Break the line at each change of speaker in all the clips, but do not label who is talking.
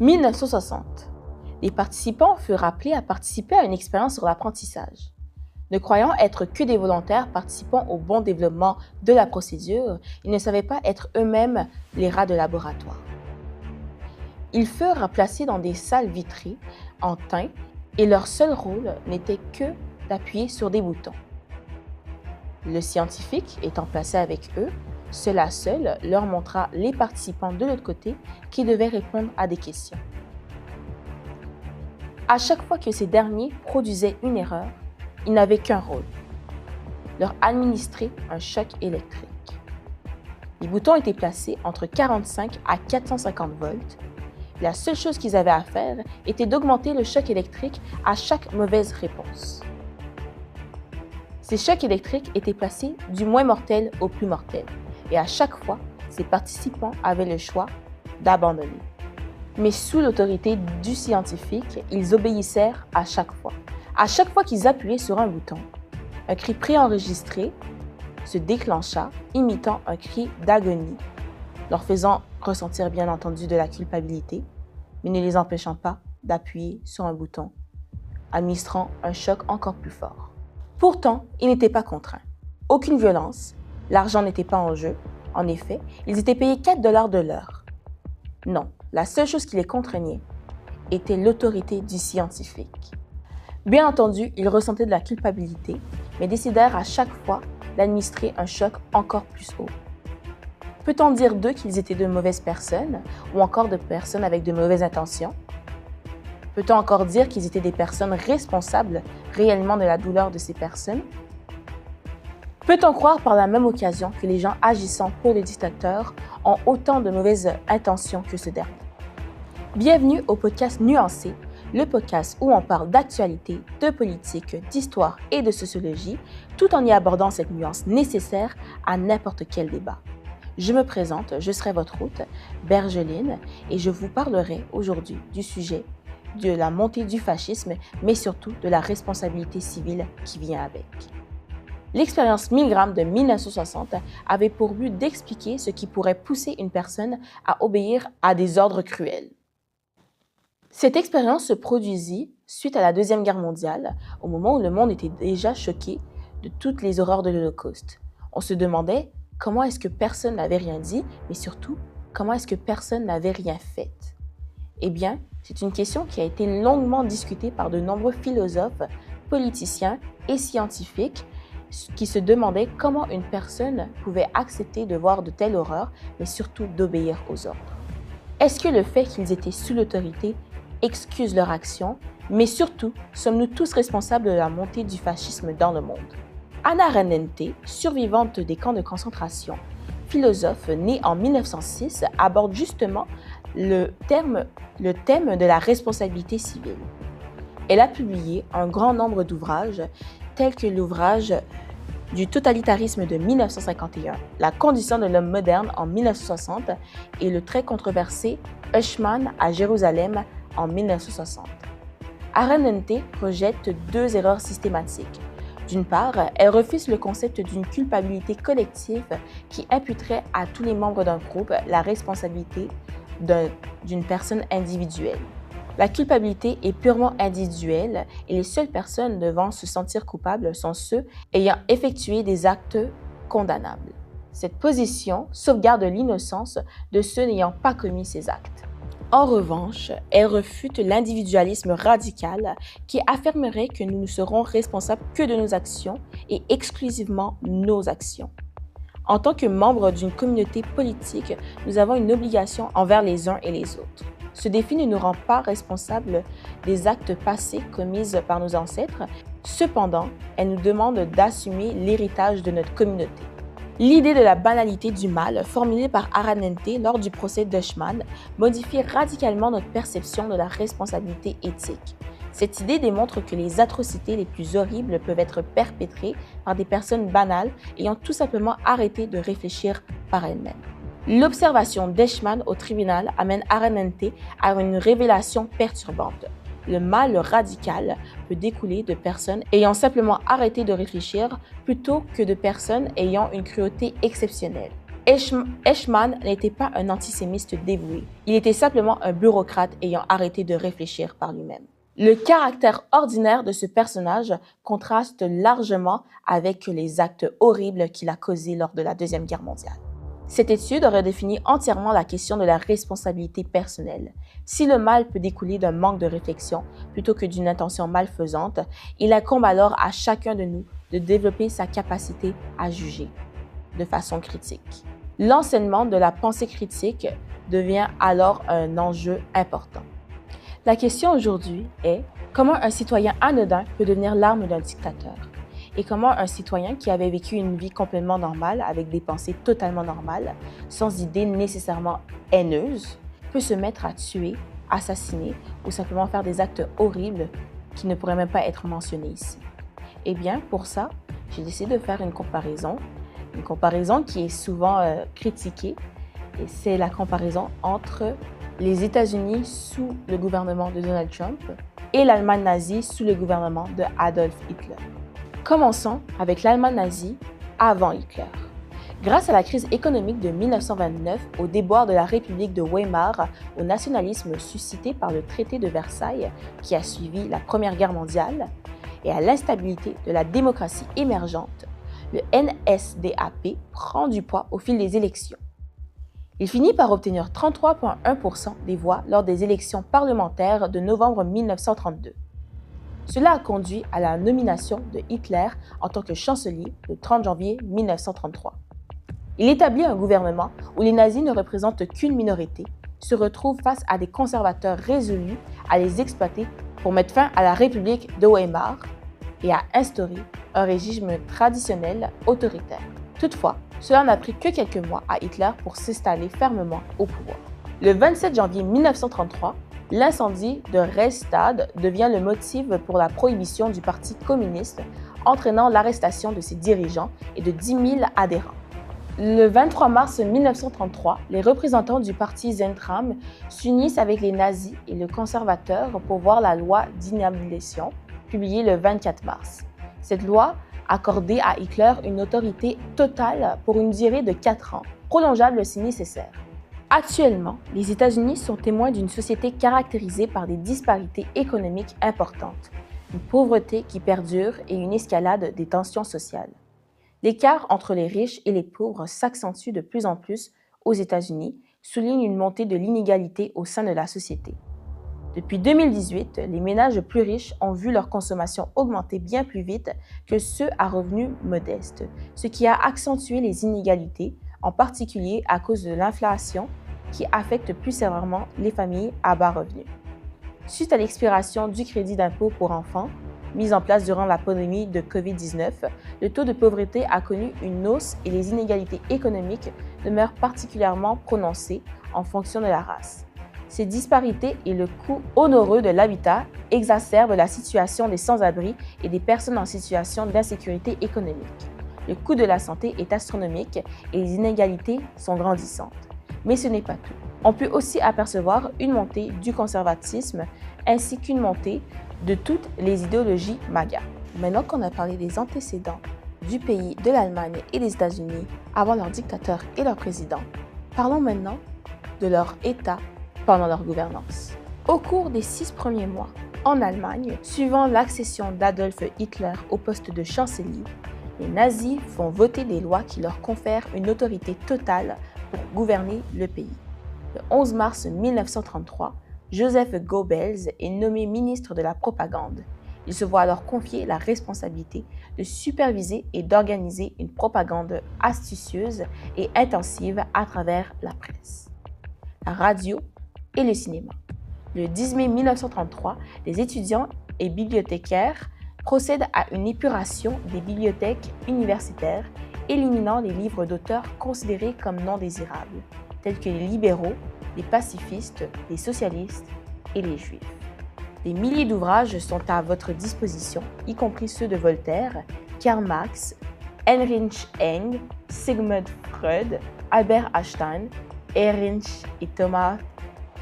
1960. Les participants furent appelés à participer à une expérience sur l'apprentissage. Ne croyant être que des volontaires participant au bon développement de la procédure, ils ne savaient pas être eux-mêmes les rats de laboratoire. Ils furent placés dans des salles vitrées en teint et leur seul rôle n'était que d'appuyer sur des boutons. Le scientifique étant placé avec eux, cela seul leur montra les participants de l'autre côté qui devaient répondre à des questions. À chaque fois que ces derniers produisaient une erreur, ils n'avaient qu'un rôle, leur administrer un choc électrique. Les boutons étaient placés entre 45 à 450 volts. La seule chose qu'ils avaient à faire était d'augmenter le choc électrique à chaque mauvaise réponse. Ces chocs électriques étaient placés du moins mortel au plus mortel, et à chaque fois, ces participants avaient le choix d'abandonner. Mais sous l'autorité du scientifique, ils obéissèrent à chaque fois. À chaque fois qu'ils appuyaient sur un bouton, un cri préenregistré se déclencha, imitant un cri d'agonie, leur faisant ressentir bien entendu de la culpabilité, mais ne les empêchant pas d'appuyer sur un bouton, administrant un choc encore plus fort. Pourtant, ils n'étaient pas contraints. Aucune violence, l'argent n'était pas en jeu. En effet, ils étaient payés 4 $ de l'heure. Non, la seule chose qui les contraignait était l'autorité du scientifique. Bien entendu, ils ressentaient de la culpabilité, mais décidèrent à chaque fois d'administrer un choc encore plus haut. Peut-on dire d'eux qu'ils étaient de mauvaises personnes ou encore de personnes avec de mauvaises intentions? Peut-on encore dire qu'ils étaient des personnes responsables réellement de la douleur de ces personnes? Peut-on croire par la même occasion que les gens agissant pour le dictateur ont autant de mauvaises intentions que ce dernier? Bienvenue au podcast Nuancé, le podcast où on parle d'actualité, de politique, d'histoire et de sociologie, tout en y abordant cette nuance nécessaire à n'importe quel débat. Je me présente, je serai votre hôte, Bergeline, et je vous parlerai aujourd'hui du sujet de la montée du fascisme, mais surtout de la responsabilité civile qui vient avec. L'expérience Milgram de 1960 avait pour but d'expliquer ce qui pourrait pousser une personne à obéir à des ordres cruels. Cette expérience se produisit suite à la Deuxième Guerre mondiale, au moment où le monde était déjà choqué de toutes les horreurs de l'Holocauste. On se demandait comment est-ce que personne n'avait rien dit, mais surtout, comment est-ce que personne n'avait rien fait? Eh bien, c'est une question qui a été longuement discutée par de nombreux philosophes, politiciens et scientifiques qui se demandaient comment une personne pouvait accepter de voir de telles horreurs, mais surtout d'obéir aux ordres. Est-ce que le fait qu'ils étaient sous l'autorité excuse leur action, mais surtout, sommes-nous tous responsables de la montée du fascisme dans le monde? Hannah Arendt, survivante des camps de concentration, philosophe née en 1906, aborde justement le thème de la responsabilité civile. Elle a publié un grand nombre d'ouvrages, tels que l'ouvrage du totalitarisme de 1951, La condition de l'homme moderne en 1960 et le très controversé Eichmann à Jérusalem en 1960. Arendt projette deux erreurs systématiques. D'une part, elle refuse le concept d'une culpabilité collective qui imputerait à tous les membres d'un groupe la responsabilité d'une personne individuelle. La culpabilité est purement individuelle et les seules personnes devant se sentir coupables sont ceux ayant effectué des actes condamnables. Cette position sauvegarde l'innocence de ceux n'ayant pas commis ces actes. En revanche, elle refute l'individualisme radical qui affirmerait que nous ne serons responsables que de nos actions et exclusivement nos actions. En tant que membres d'une communauté politique, nous avons une obligation envers les uns et les autres. Ce défi ne nous rend pas responsables des actes passés commis par nos ancêtres. Cependant, elle nous demande d'assumer l'héritage de notre communauté. L'idée de la banalité du mal, formulée par Arendt lors du procès d'Eichmann, modifie radicalement notre perception de la responsabilité éthique. Cette idée démontre que les atrocités les plus horribles peuvent être perpétrées par des personnes banales ayant tout simplement arrêté de réfléchir par elles-mêmes. L'observation d'Eichmann au tribunal amène Arendt à une révélation perturbante. Le mal radical peut découler de personnes ayant simplement arrêté de réfléchir plutôt que de personnes ayant une cruauté exceptionnelle. Eichmann n'était pas un antisémite dévoué, il était simplement un bureaucrate ayant arrêté de réfléchir par lui-même. Le caractère ordinaire de ce personnage contraste largement avec les actes horribles qu'il a causés lors de la Deuxième Guerre mondiale. Cette étude redéfinit entièrement la question de la responsabilité personnelle. Si le mal peut découler d'un manque de réflexion plutôt que d'une intention malfaisante, il incombe alors à chacun de nous de développer sa capacité à juger de façon critique. L'enseignement de la pensée critique devient alors un enjeu important. La question aujourd'hui est comment un citoyen anodin peut devenir l'arme d'un dictateur? Et comment un citoyen qui avait vécu une vie complètement normale, avec des pensées totalement normales, sans idées nécessairement haineuses, peut se mettre à tuer, assassiner ou simplement faire des actes horribles qui ne pourraient même pas être mentionnés ici? Eh bien, pour ça, j'ai décidé de faire une comparaison qui est souvent critiquée, et c'est la comparaison entre les États-Unis sous le gouvernement de Donald Trump et l'Allemagne nazie sous le gouvernement de Adolf Hitler. Commençons avec l'Allemagne nazie avant Hitler. Grâce à la crise économique de 1929, au déboire de la République de Weimar, au nationalisme suscité par le traité de Versailles qui a suivi la Première Guerre mondiale et à l'instabilité de la démocratie émergente, le NSDAP prend du poids au fil des élections. Il finit par obtenir 33,1% des voix lors des élections parlementaires de novembre 1932. Cela a conduit à la nomination de Hitler en tant que chancelier le 30 janvier 1933. Il établit un gouvernement où les nazis ne représentent qu'une minorité, se retrouvent face à des conservateurs résolus à les exploiter pour mettre fin à la République de Weimar et à instaurer un régime traditionnel autoritaire. Toutefois, cela n'a pris que quelques mois à Hitler pour s'installer fermement au pouvoir. Le 27 janvier 1933, l'incendie de Reichstag devient le motif pour la prohibition du Parti communiste, entraînant l'arrestation de ses dirigeants et de 10 000 adhérents. Le 23 mars 1933, les représentants du parti Zentrum s'unissent avec les nazis et les conservateurs pour voir la loi d'inhabilitation, publiée le 24 mars. Cette loi accordait à Hitler une autorité totale pour une durée de 4 ans, prolongeable si nécessaire. Actuellement, les États-Unis sont témoins d'une société caractérisée par des disparités économiques importantes, une pauvreté qui perdure et une escalade des tensions sociales. L'écart entre les riches et les pauvres s'accentue de plus en plus aux États-Unis, souligne une montée de l'inégalité au sein de la société. Depuis 2018, les ménages plus riches ont vu leur consommation augmenter bien plus vite que ceux à revenus modestes, ce qui a accentué les inégalités, en particulier à cause de l'inflation qui affecte plus sévèrement les familles à bas revenus. Suite à l'expiration du crédit d'impôt pour enfants, mis en place durant la pandémie de COVID-19, le taux de pauvreté a connu une hausse et les inégalités économiques demeurent particulièrement prononcées en fonction de la race. Ces disparités et le coût onéreux de l'habitat exacerbent la situation des sans-abri et des personnes en situation d'insécurité économique. Le coût de la santé est astronomique et les inégalités sont grandissantes. Mais ce n'est pas tout. On peut aussi apercevoir une montée du conservatisme ainsi qu'une montée de toutes les idéologies MAGA. Maintenant qu'on a parlé des antécédents du pays, de l'Allemagne et des États-Unis avant leurs dictateurs et leurs présidents, parlons maintenant de leur état pendant leur gouvernance. Au cours des 6 premiers mois, en Allemagne, suivant l'accession d'Adolf Hitler au poste de chancelier, les nazis font voter des lois qui leur confèrent une autorité totale pour gouverner le pays. Le 11 mars 1933, Joseph Goebbels est nommé ministre de la propagande. Il se voit alors confier la responsabilité de superviser et d'organiser une propagande astucieuse et intensive à travers la presse, la radio et le cinéma. Le 10 mai 1933, les étudiants et bibliothécaires procèdent à une épuration des bibliothèques universitaires, éliminant les livres d'auteurs considérés comme non désirables, tels que les libéraux, les pacifistes, les socialistes et les juifs. Des milliers d'ouvrages sont à votre disposition, y compris ceux de Voltaire, Karl Marx, Heinrich Eng, Sigmund Freud, Albert Einstein, Heinrich et Thomas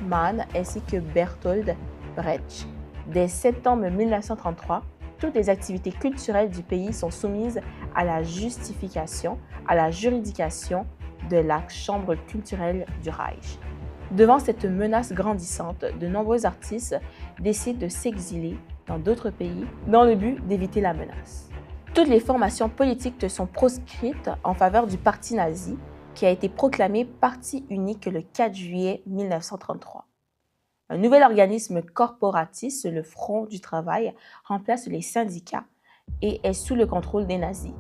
Mann ainsi que Bertolt Brecht. Dès septembre 1933, toutes les activités culturelles du pays sont soumises à la justification, à la juridiction de la chambre culturelle du Reich. Devant cette menace grandissante, de nombreux artistes décident de s'exiler dans d'autres pays dans le but d'éviter la menace. Toutes les formations politiques sont proscrites en faveur du parti nazi, qui a été proclamé parti unique le 4 juillet 1933. Un nouvel organisme corporatiste, le Front du Travail, remplace les syndicats et est sous le contrôle des nazis.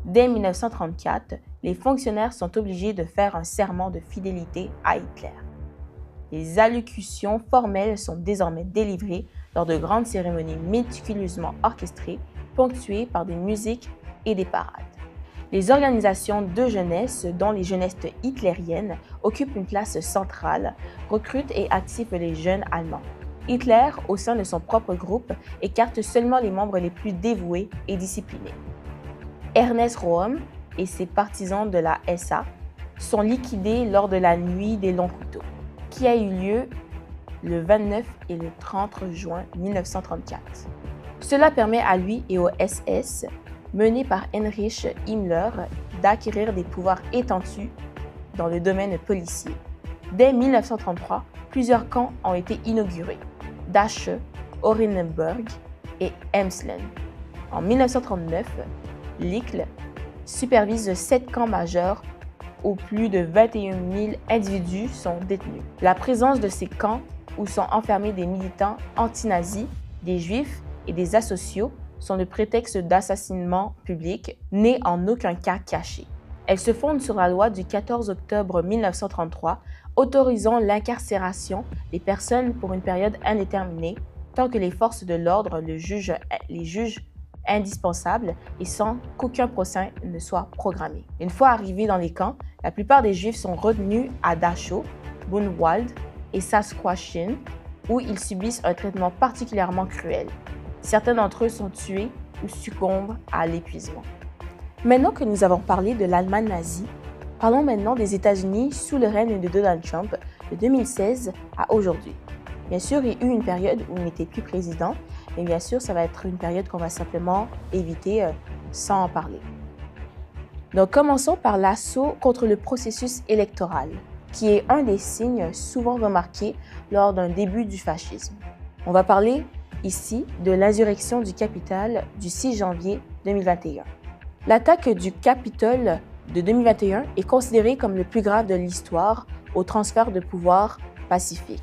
Dès 1934, les fonctionnaires sont obligés de faire un serment de fidélité à Hitler. Les allocutions formelles sont désormais délivrées lors de grandes cérémonies méticuleusement orchestrées, ponctuées par des musiques et des parades. Les organisations de jeunesse, dont les jeunesses hitlériennes, occupent une place centrale, recrutent et activent les jeunes Allemands. Hitler, au sein de son propre groupe, écarte seulement les membres les plus dévoués et disciplinés. Ernest Röhm et ses partisans de la SA sont liquidés lors de la nuit des longs couteaux, qui a eu lieu le 29 et le 30 juin 1934. Cela permet à lui et au SS, mené par Heinrich Himmler, d'acquérir des pouvoirs étendus dans le domaine policier. Dès 1933, plusieurs camps ont été inaugurés, Dachau, Oranienburg et Emsland. En 1939, Lickl supervise 7 camps majeurs où plus de 21 000 individus sont détenus. La présence de ces camps où sont enfermés des militants anti-nazis, des juifs et des asociaux sont le prétexte d'assassinats publics, n'est en aucun cas caché. Elle se fonde sur la loi du 14 octobre 1933 autorisant l'incarcération des personnes pour une période indéterminée tant que les forces de l'ordre les jugent indispensables et sans qu'aucun procès ne soit programmé. Une fois arrivés dans les camps, la plupart des Juifs sont retenus à Dachau, Buchenwald et Saskatchewan où ils subissent un traitement particulièrement cruel. Certains d'entre eux sont tués ou succombent à l'épuisement. Maintenant que nous avons parlé de l'Allemagne nazie, parlons maintenant des États-Unis sous le règne de Donald Trump de 2016 à aujourd'hui. Bien sûr, il y a eu une période où il n'était plus président, mais bien sûr, ça va être une période qu'on va simplement éviter sans en parler. Donc, commençons par l'assaut contre le processus électoral, qui est un des signes souvent remarqués lors d'un début du fascisme. On va parler ici de l'insurrection du Capitole du 6 janvier 2021. L'attaque du Capitole de 2021 est considérée comme le plus grave de l'histoire au transfert de pouvoir pacifique.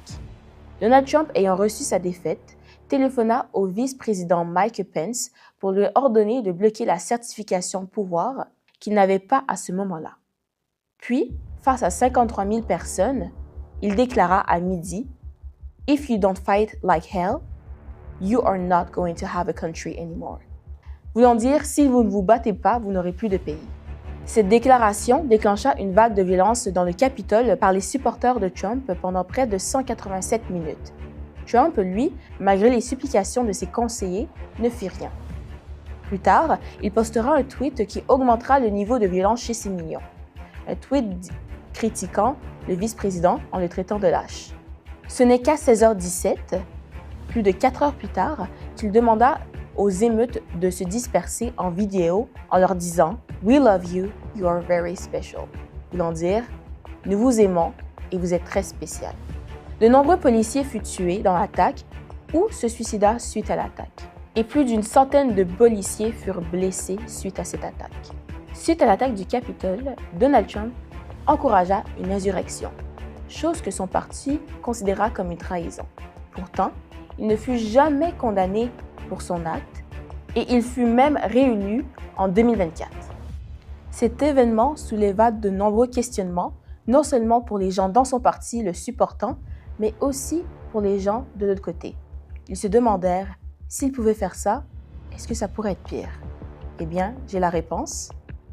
Donald Trump, ayant reçu sa défaite, téléphona au vice-président Mike Pence pour lui ordonner de bloquer la certification pouvoir qu'il n'avait pas à ce moment-là. Puis, face à 53 000 personnes, il déclara à midi « If you don't fight like hell, you are not going to have a country anymore ». Voulant dire « Si vous ne vous battez pas, vous n'aurez plus de pays ». Cette déclaration déclencha une vague de violence dans le Capitole par les supporters de Trump pendant près de 187 minutes. Trump, lui, malgré les supplications de ses conseillers, ne fit rien. Plus tard, il postera un tweet qui augmentera le niveau de violence chez ses mignons. Un tweet critiquant le vice-président en le traitant de lâche. Ce n'est qu'à 16h17, plus de 4 heures plus tard, qu'il demanda aux émeutes de se disperser en vidéo en leur disant « We love you, you are very special », voulant dire « Nous vous aimons et vous êtes très spécial ». De nombreux policiers furent tués dans l'attaque ou se suicida suite à l'attaque. Et plus d'une centaine de policiers furent blessés suite à cette attaque. Suite à l'attaque du Capitole, Donald Trump encouragea une insurrection, chose que son parti considéra comme une trahison. Pourtant, il ne fut jamais condamné pour son acte et il fut même réélu en 2024. Cet événement souleva de nombreux questionnements, non seulement pour les gens dans son parti le supportant, mais aussi pour les gens de l'autre côté. Ils se demandèrent s'ils pouvaient faire ça, est-ce que ça pourrait être pire? Eh bien, j'ai la réponse.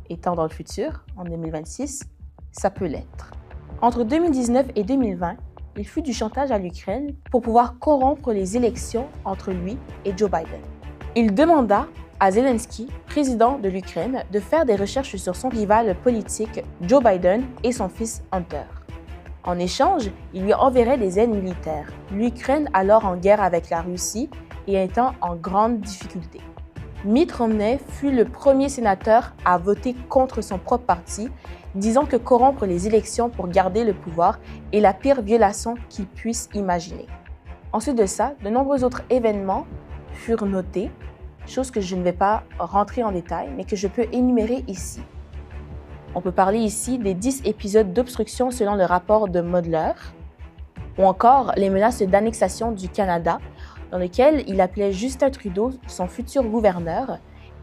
Étant dans le futur, en 2026, ça peut l'être. Entre 2019 et 2020, il fut du chantage à l'Ukraine pour pouvoir corrompre les élections entre lui et Joe Biden. Il demanda à Zelensky, président de l'Ukraine, de faire des recherches sur son rival politique Joe Biden et son fils Hunter. En échange, il lui enverrait des aides militaires, l'Ukraine alors en guerre avec la Russie et étant en grande difficulté. Mitt Romney fut le premier sénateur à voter contre son propre parti, disant que corrompre les élections pour garder le pouvoir est la pire violation qu'il puisse imaginer. Ensuite de ça, de nombreux autres événements furent notés, chose que je ne vais pas rentrer en détail, mais que je peux énumérer ici. On peut parler ici des 10 épisodes d'obstruction selon le rapport de Mueller, ou encore les menaces d'annexation du Canada, dans lesquelles il appelait Justin Trudeau son futur gouverneur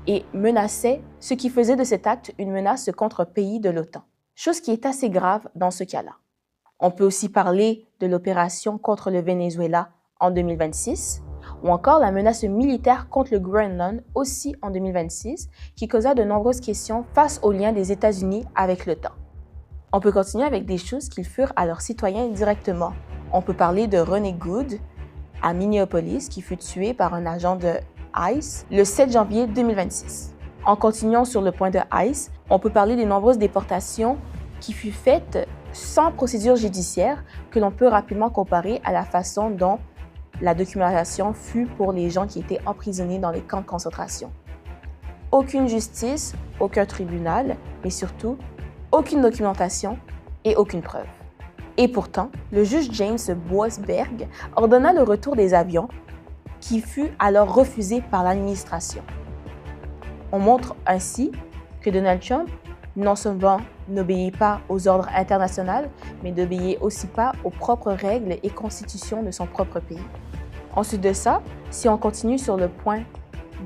et menaçait, ce qui faisait de cet acte une menace contre un pays de l'OTAN, chose qui est assez grave dans ce cas-là. On peut aussi parler de l'opération contre le Venezuela en 2026, ou encore la menace militaire contre le Groenland aussi en 2026, qui causa de nombreuses questions face aux liens des États-Unis avec l'OTAN. On peut continuer avec des choses qu'ils furent à leurs citoyens directement. On peut parler de Ronnie Good à Minneapolis, qui fut tué par un agent de ICE le 7 janvier 2026. En continuant sur le point de ICE, on peut parler des nombreuses déportations qui furent faites sans procédure judiciaire, que l'on peut rapidement comparer à la façon dont la documentation fut pour les gens qui étaient emprisonnés dans les camps de concentration. Aucune justice, aucun tribunal, mais surtout, aucune documentation et aucune preuve. Et pourtant, le juge James Boasberg ordonna le retour des avions, qui fut alors refusé par l'administration. On montre ainsi que Donald Trump non seulement n'obéit pas aux ordres internationaux, mais n'obéit aussi pas aux propres règles et constitutions de son propre pays. Ensuite de ça, si on continue sur le point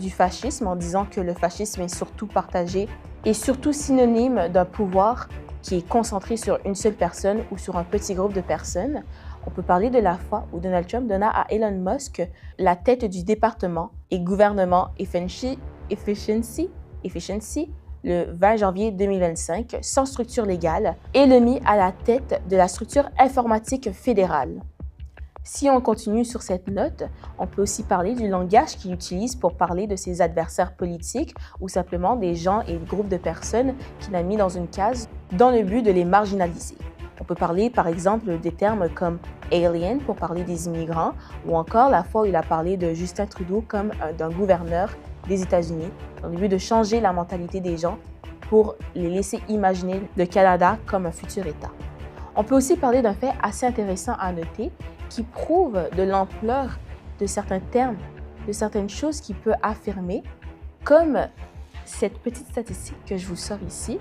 du fascisme en disant que le fascisme est surtout partagé et surtout synonyme d'un pouvoir qui est concentré sur une seule personne ou sur un petit groupe de personnes, on peut parler de la fois où Donald Trump donna à Elon Musk la tête du département et gouvernement Efficiency le 20 janvier 2025 sans structure légale et le mit à la tête de la structure informatique fédérale. Si on continue sur cette note, on peut aussi parler du langage qu'il utilise pour parler de ses adversaires politiques ou simplement des gens et groupes de personnes qu'il a mis dans une case dans le but de les marginaliser. On peut parler par exemple des termes comme « alien » pour parler des immigrants ou encore la fois où il a parlé de Justin Trudeau comme d'un gouverneur des États-Unis dans le but de changer la mentalité des gens pour les laisser imaginer le Canada comme un futur État. On peut aussi parler d'un fait assez intéressant à noter qui prouve de l'ampleur de certains termes, de certaines choses qu'il peut affirmer, comme cette petite statistique que je vous sors ici,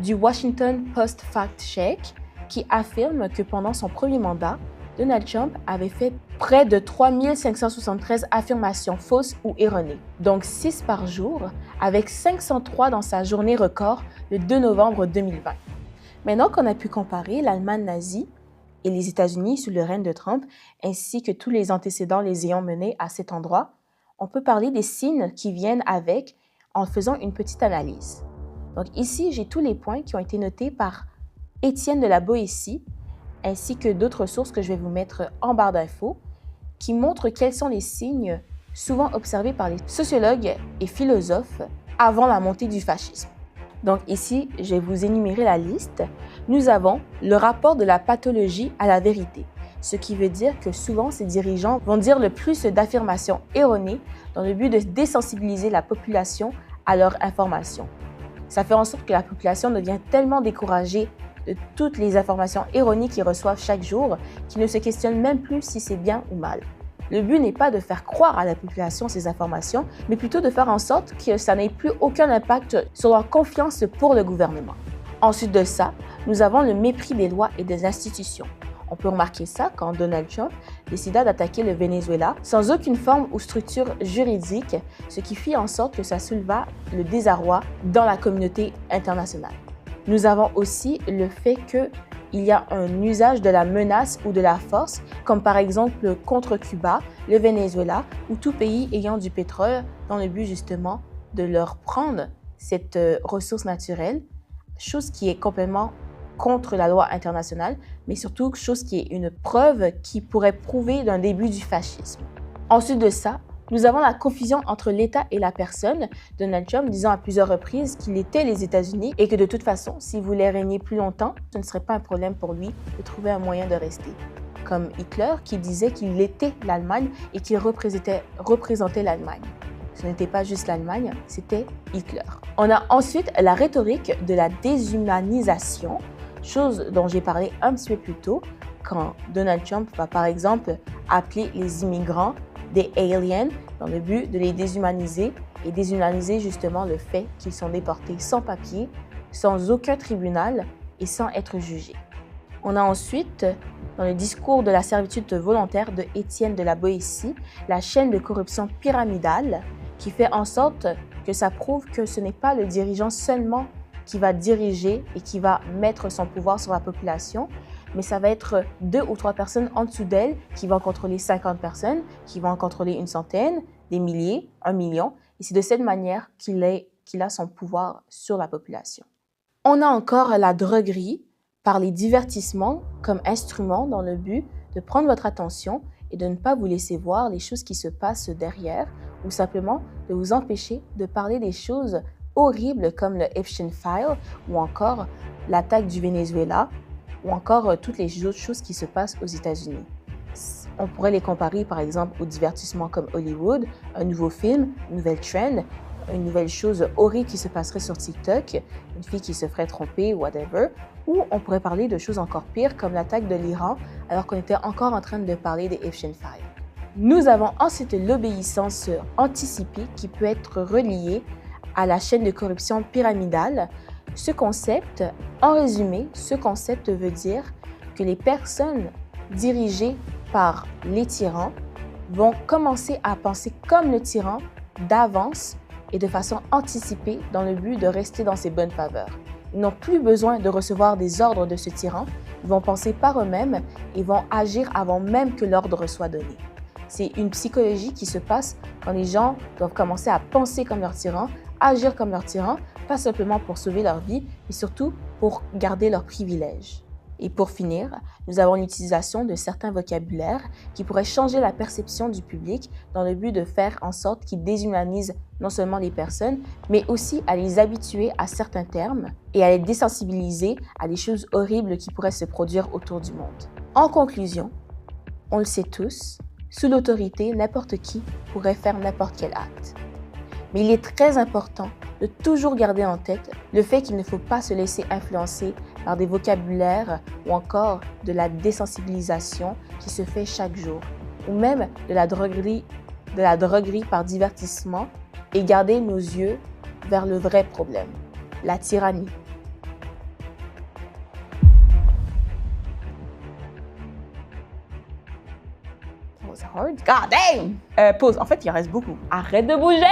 du Washington Post Fact Check, qui affirme que pendant son premier mandat, Donald Trump avait fait près de 3573 affirmations fausses ou erronées, donc 6 par jour, avec 503 dans sa journée record le 2 novembre 2020. Maintenant qu'on a pu comparer l'Allemagne nazie et les États-Unis sous le règne de Trump, ainsi que tous les antécédents les ayant menés à cet endroit, on peut parler des signes qui viennent avec en faisant une petite analyse. Donc ici, j'ai tous les points qui ont été notés par Étienne de la Boétie, ainsi que d'autres sources que je vais vous mettre en barre d'infos, qui montrent quels sont les signes souvent observés par les sociologues et philosophes avant la montée du fascisme. Donc ici, je vais vous énumérer la liste. Nous avons le rapport de la pathologie à la vérité, ce qui veut dire que souvent ces dirigeants vont dire le plus d'affirmations erronées dans le but de désensibiliser la population à leur information. Ça fait en sorte que la population devient tellement découragée de toutes les informations erronées qu'ils reçoivent chaque jour qu'ils ne se questionnent même plus si c'est bien ou mal. Le but n'est pas de faire croire à la population ces informations, mais plutôt de faire en sorte que ça n'ait plus aucun impact sur leur confiance pour le gouvernement. Ensuite de ça, nous avons le mépris des lois et des institutions. On peut remarquer ça quand Donald Trump décida d'attaquer le Venezuela sans aucune forme ou structure juridique, ce qui fit en sorte que ça souleva le désarroi dans la communauté internationale. Nous avons aussi le fait qu'il y a un usage de la menace ou de la force, comme par exemple contre Cuba, le Venezuela ou tout pays ayant du pétrole dans le but justement de leur prendre cette ressource naturelle, chose qui est complètement contre la loi internationale, mais surtout chose qui est une preuve qui pourrait prouver d'un début du fascisme. Ensuite de ça, nous avons la confusion entre l'État et la personne, Donald Trump disant à plusieurs reprises qu'il était les États-Unis et que de toute façon, s'il voulait régner plus longtemps, ce ne serait pas un problème pour lui de trouver un moyen de rester. Comme Hitler qui disait qu'il était l'Allemagne et qu'il représentait l'Allemagne. Ce n'était pas juste l'Allemagne, c'était Hitler. On a ensuite la rhétorique de la déshumanisation, chose dont j'ai parlé un petit peu plus tôt, quand Donald Trump va par exemple appeler les immigrants des aliens dans le but de les déshumaniser et déshumaniser justement le fait qu'ils sont déportés sans papier, sans aucun tribunal et sans être jugés. On a ensuite, dans le discours de la servitude volontaire de Étienne de la Boétie, la chaîne de corruption pyramidale qui fait en sorte que ça prouve que ce n'est pas le dirigeant seulement qui va diriger et qui va mettre son pouvoir sur la population, mais ça va être 2 ou 3 personnes en dessous d'elle qui vont contrôler 50 personnes, qui vont en contrôler une centaine, des milliers, 1 million. Et c'est de cette manière qu'il a son pouvoir sur la population. On a encore la droguerie par les divertissements comme instrument dans le but de prendre votre attention et de ne pas vous laisser voir les choses qui se passent derrière ou simplement de vous empêcher de parler des choses horribles comme le Epstein File ou encore l'attaque du Venezuela ou encore toutes les autres choses qui se passent aux États-Unis. On pourrait les comparer par exemple aux divertissements comme Hollywood, un nouveau film, une nouvelle trend, une nouvelle chose horrible qui se passerait sur TikTok, une fille qui se ferait tromper, whatever, ou on pourrait parler de choses encore pires comme l'attaque de l'Iran alors qu'on était encore en train de parler des Epstein Files. Nous avons ensuite l'obéissance anticipée qui peut être reliée à la chaîne de corruption pyramidale. Ce concept, en résumé, ce concept veut dire que les personnes dirigées par les tyrans vont commencer à penser comme le tyran d'avance et de façon anticipée dans le but de rester dans ses bonnes faveurs. Ils n'ont plus besoin de recevoir des ordres de ce tyran, ils vont penser par eux-mêmes et vont agir avant même que l'ordre soit donné. C'est une psychologie qui se passe quand les gens doivent commencer à penser comme leur tyran, agir comme leur tyran, pas simplement pour sauver leur vie, mais surtout pour garder leurs privilèges. Et pour finir, nous avons l'utilisation de certains vocabulaires qui pourraient changer la perception du public dans le but de faire en sorte qu'ils déshumanisent non seulement les personnes, mais aussi à les habituer à certains termes et à les désensibiliser à des choses horribles qui pourraient se produire autour du monde. En conclusion, on le sait tous, sous l'autorité, n'importe qui pourrait faire n'importe quel acte. Mais il est très important de toujours garder en tête le fait qu'il ne faut pas se laisser influencer par des vocabulaires ou encore de la désensibilisation qui se fait chaque jour, ou même de la droguerie par divertissement et garder nos yeux vers le vrai problème, la tyrannie. That was hard. God damn! Pause. En fait, il en reste beaucoup. Arrête de bouger!